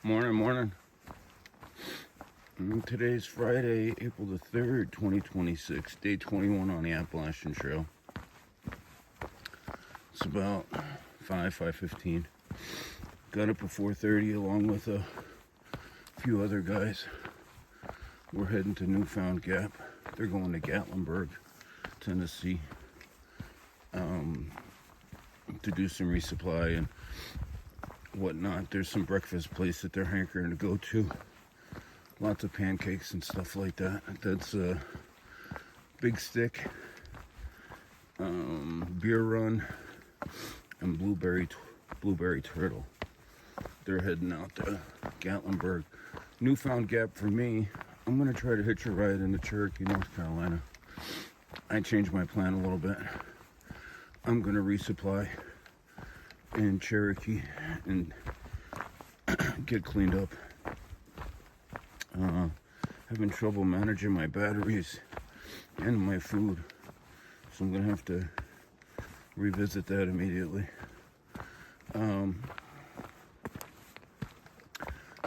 Morning. Today's Friday, April the 3rd, 2026, day 21 on the Appalachian Trail. It's about 5:15. Got up at 4:30 along with a few other guys. We're heading to Newfound Gap. They're going to Gatlinburg, Tennessee, to do some resupply and whatnot. There's some breakfast place that they're hankering to go to. Lots of pancakes and stuff like that. That's a Big Stick, Beer Run, and Blueberry Turtle. They're heading out to Gatlinburg. Newfound Gap for me. I'm gonna try to hitch a ride into Cherokee, North Carolina. I changed my plan a little bit. I'm gonna resupply in Cherokee and get cleaned up. Having trouble managing my batteries and my food, so I'm gonna have to revisit that immediately.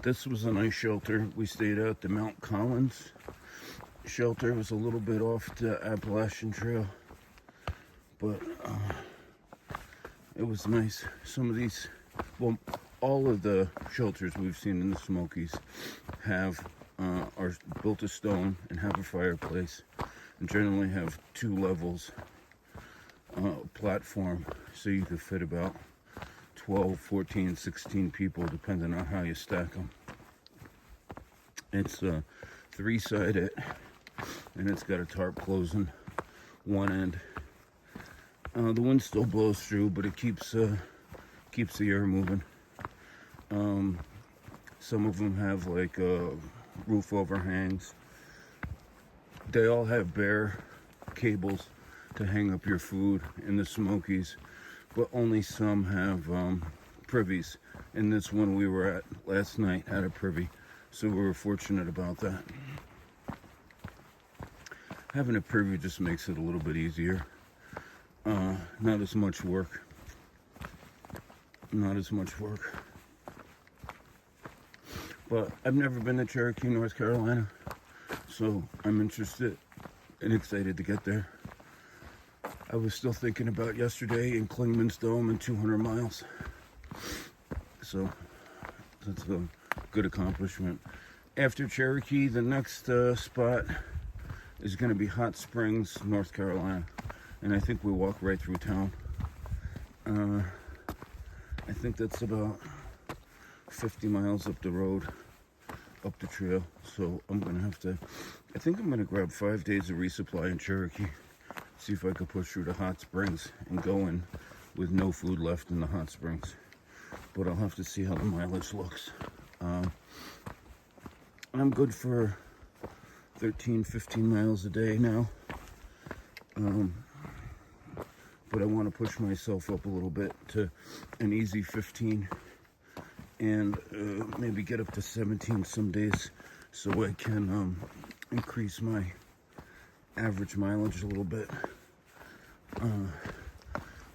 This was a nice shelter. We stayed at the Mount Collins shelter. It was a little bit off the Appalachian Trail, but it was nice. Some of these, well, all of the shelters we've seen in the Smokies are built of stone and have a fireplace, and generally have 2 levels, platform, so you could fit about 12, 14, 16 people depending on how you stack them. It's 3-sided, and it's got a tarp closing one end. The wind still blows through, but it keeps the air moving. Some of them have like roof overhangs. They all have bare cables to hang up your food in the Smokies, but only some have privies. And this one we were at last night had a privy, so we were fortunate about that. Having a privy just makes it a little bit easier. Not as much work. But I've never been to Cherokee, North Carolina, so I'm interested and excited to get there. I was still thinking about yesterday in Clingman's Dome and 200 miles. So that's a good accomplishment. After Cherokee, the next spot is going to be Hot Springs, North Carolina. And I think we walk right through town. I think that's about 50 miles up the road, up the trail. So I'm going to have to, I think I'm going to grab 5 days of resupply in Cherokee. See if I could push through the Hot Springs and go in with no food left in the Hot Springs. But I'll have to see how the mileage looks. I'm good for 13, 15 miles a day now. But I want to push myself up a little bit to an easy 15 and maybe get up to 17 some days, so I can increase my average mileage a little bit.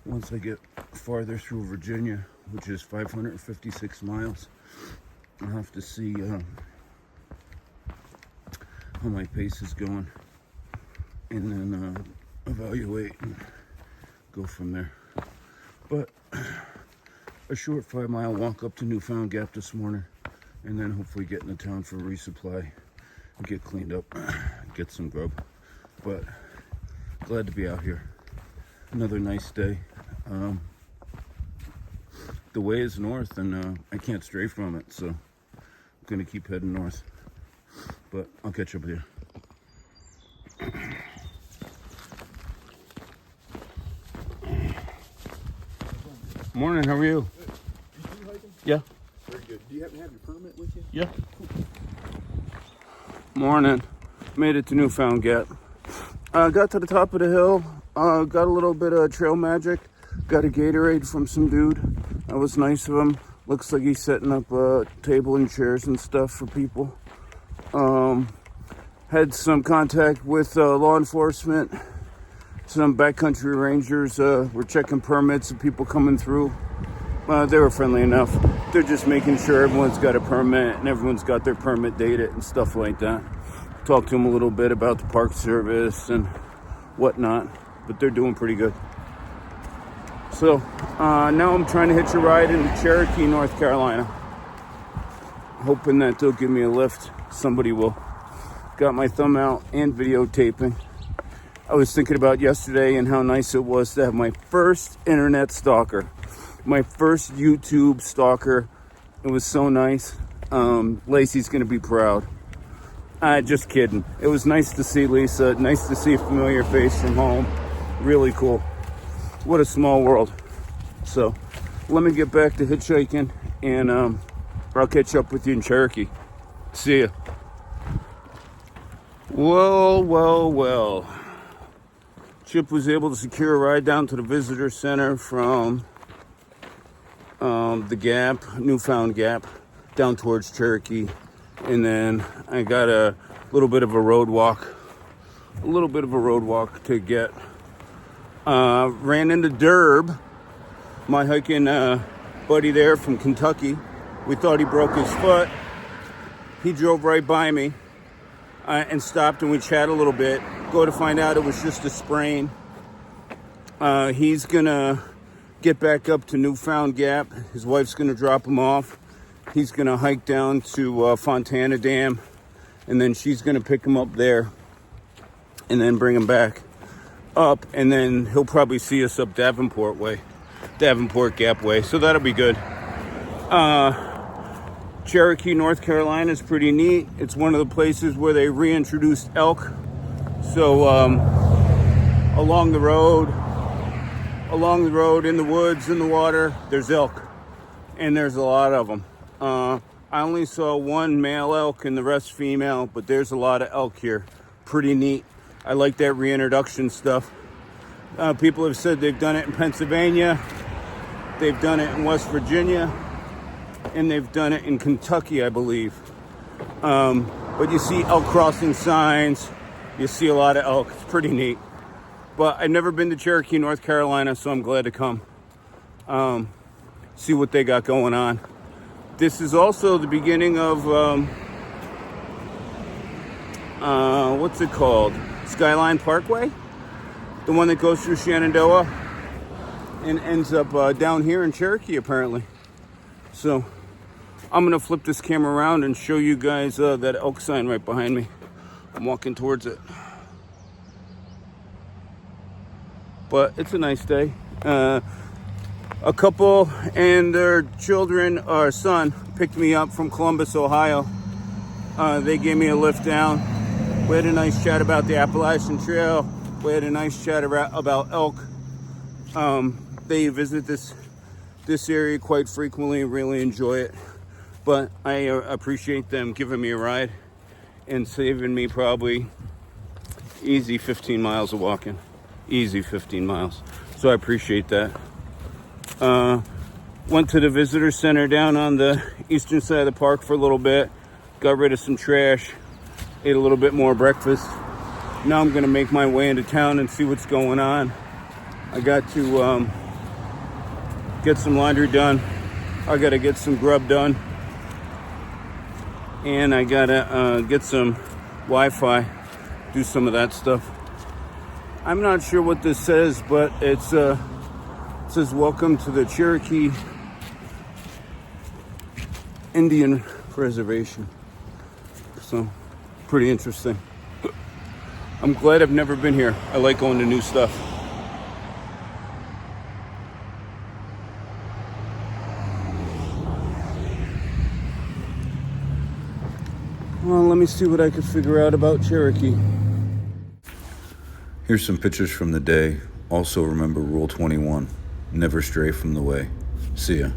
Once I get farther through Virginia, which is 556 miles, I'll have to see how my pace is going, and then evaluate and go from there. But a short 5-mile walk up to Newfound Gap this morning, and then hopefully get into town for resupply and get cleaned up, get some grub. But glad to be out here. Another nice day. The way is north, and I can't stray from it, so I'm gonna keep heading north. But I'll catch up with you. Morning, how are you? Good. You thru-hiking? Yeah. Very good. Do you happen to have your permit with you? Yeah. Morning. Made it to Newfound Gap. Got to the top of the hill. Got a little bit of trail magic. Got a Gatorade from some dude. That was nice of him. Looks like he's setting up a table and chairs and stuff for people. Had some contact with law enforcement. Some backcountry rangers were checking permits of people coming through. They were friendly enough. They're just making sure everyone's got a permit and everyone's got their permit dated and stuff like that. Talked to them a little bit about the park service and whatnot, but they're doing pretty good. So now I'm trying to hitch a ride into Cherokee, North Carolina. Hoping that they'll give me a lift. Somebody will. Got my thumb out and videotaping. I was thinking about yesterday and how nice it was to have my first internet stalker. My first YouTube stalker. It was so nice. Lacey's going to be proud. Just kidding. It was nice to see Lisa. Nice to see a familiar face from home. Really cool. What a small world. So let me get back to hitchhiking and I'll catch up with you in Cherokee. See ya. Well. Chip was able to secure a ride down to the visitor center from the Gap, Newfound Gap, down towards Cherokee. And then I got a little bit of a road walk to get. Ran into Derb, my hiking buddy there from Kentucky. We thought he broke his foot. He drove right by me and stopped, and we chatted a little bit. Go to find out it was just a sprain. He's gonna get back up to Newfound Gap. His wife's gonna drop him off. He's gonna hike down to Fontana Dam, and then she's gonna pick him up there and then bring him back up, and then he'll probably see us up Davenport Gap way. So that'll be good. Cherokee, North Carolina is pretty neat. It's one of the places where they reintroduced elk. So along the road, in the woods, in the water, there's elk, and there's a lot of them. I only saw one male elk and the rest female, but there's a lot of elk here. Pretty neat. I like that reintroduction stuff. People have said they've done it in Pennsylvania, they've done it in West Virginia, and they've done it in Kentucky, I believe. But you see elk crossing signs, you see a lot of elk. It's pretty neat. But I've never been to Cherokee, North Carolina, so I'm glad to come. See what they got going on. This is also the beginning of, what's it called? Skyline Parkway? The one that goes through Shenandoah and ends up down here in Cherokee, apparently. So I'm going to flip this camera around and show you guys that elk sign right behind me. I'm walking towards it. But it's a nice day. A couple and their children, or son, picked me up from Columbus, Ohio. They gave me a lift down. We had a nice chat about the Appalachian Trail. We had a nice chat about elk. They visit this area quite frequently and really enjoy it. But I appreciate them giving me a ride and saving me probably easy 15 miles of walking. Easy 15 miles. So I appreciate that. Went to the visitor center down on the eastern side of the park for a little bit. Got rid of some trash. Ate a little bit more breakfast. Now I'm going to make my way into town and see what's going on. I got to get some laundry done. I got to get some grub done. And I got to get some Wi-Fi. Do some of that stuff. I'm not sure what this says, but it says welcome to the Cherokee Indian Reservation. So, pretty interesting. I'm glad I've never been here. I like going to new stuff. Well, let me see what I could figure out about Cherokee. Here's some pictures from the day. Also remember Rule 21, never stray from the way. See ya.